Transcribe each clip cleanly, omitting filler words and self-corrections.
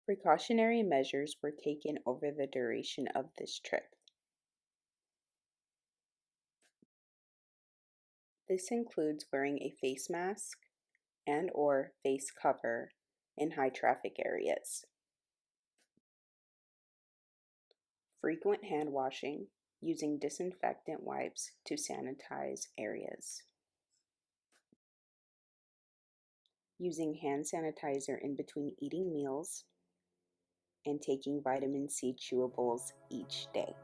Precautionary measures were taken over the duration of this trip. This includes wearing a face mask and/or face cover in high traffic areas. Frequent hand washing, using disinfectant wipes to sanitize areas. Using hand sanitizer in between eating meals, and taking vitamin C chewables each day.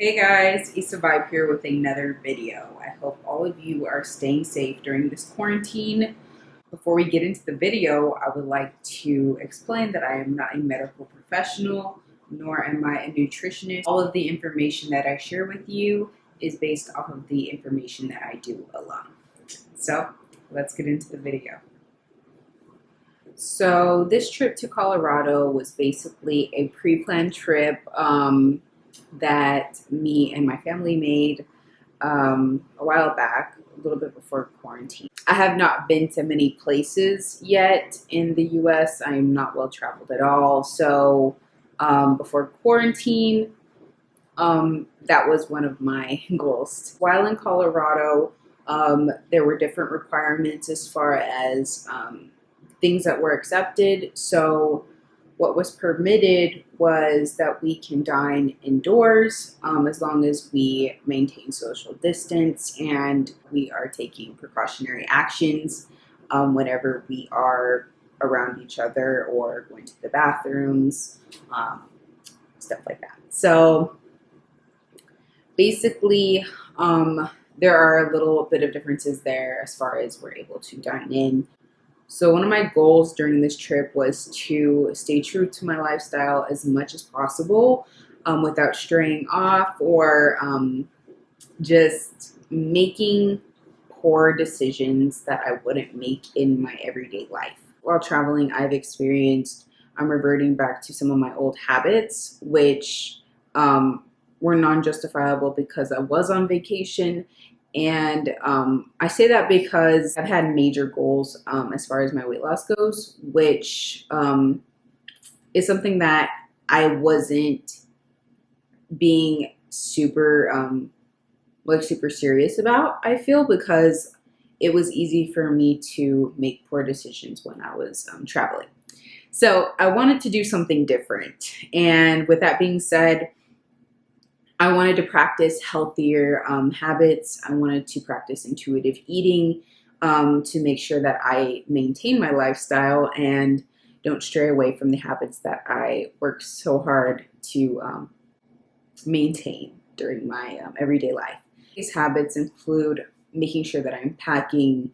Hey guys, Issa Vibe here with another video. I hope all of you are staying safe during this quarantine. Before we get into the video, I would like to explain that I am not a medical professional, nor am I a nutritionist. All of the information that I share with you is based off of the information that I do alone. So let's get into the video. So this trip to Colorado was basically a pre-planned trip that me and my family made a while back, a little bit before quarantine. I have not been to many places yet in the US. I am not well traveled at all. So before quarantine, that was one of my goals. While in Colorado, there were different requirements as far as things that were accepted. So what was permitted was that we can dine indoors as long as we maintain social distance and we are taking precautionary actions whenever we are around each other or going to the bathrooms, stuff like that. So basically, there are a little bit of differences there as far as we're able to dine in. So one of my goals during this trip was to stay true to my lifestyle as much as possible without straying off or just making poor decisions that I wouldn't make in my everyday life. While traveling, I've experienced reverting back to some of my old habits, which were non-justifiable because I was on vacation. And I say that because I've had major goals as far as my weight loss goes, which is something that I wasn't being super super serious about, I feel, because it was easy for me to make poor decisions when I was traveling. So I wanted to do something different. And with that being said, I wanted to practice healthier habits. I wanted to practice intuitive eating to make sure that I maintain my lifestyle and don't stray away from the habits that I work so hard to maintain during my everyday life. These habits include making sure that I'm packing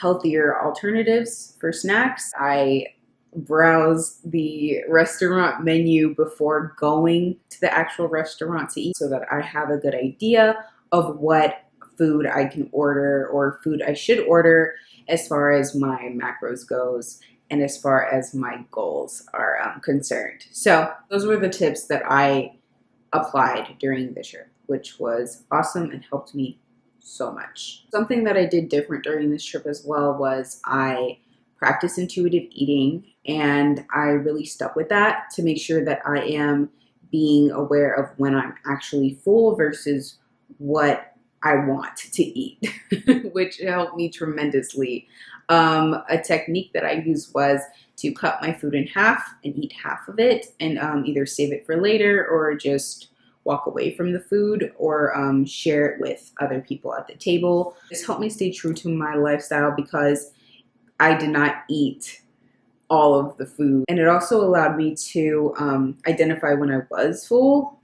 healthier alternatives for snacks. I browse the restaurant menu before going to the actual restaurant to eat so that I have a good idea of what food I can order or food I should order as far as my macros goes and as far as my goals are concerned. So those were the tips that I applied during the trip, which was awesome and helped me so much. Something that I did different during this trip as well was I practiced intuitive eating, and I really stuck with that to make sure that I am being aware of when I'm actually full versus what I want to eat, which helped me tremendously. A technique that I used was to cut my food in half and eat half of it and either save it for later or just walk away from the food or share it with other people at the table. This helped me stay true to my lifestyle because I did not eat all of the food. And it also allowed me to identify when I was full,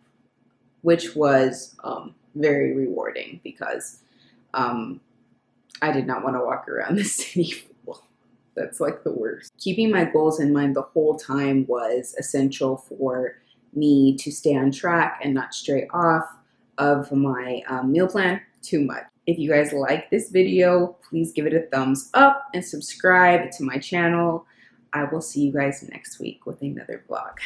which was very rewarding because I did not want to walk around the city full. That's like the worst. Keeping my goals in mind the whole time was essential for me to stay on track and not stray off of my meal plan too much. If you guys like this video, please give it a thumbs up and subscribe to my channel. I will see you guys next week with another vlog.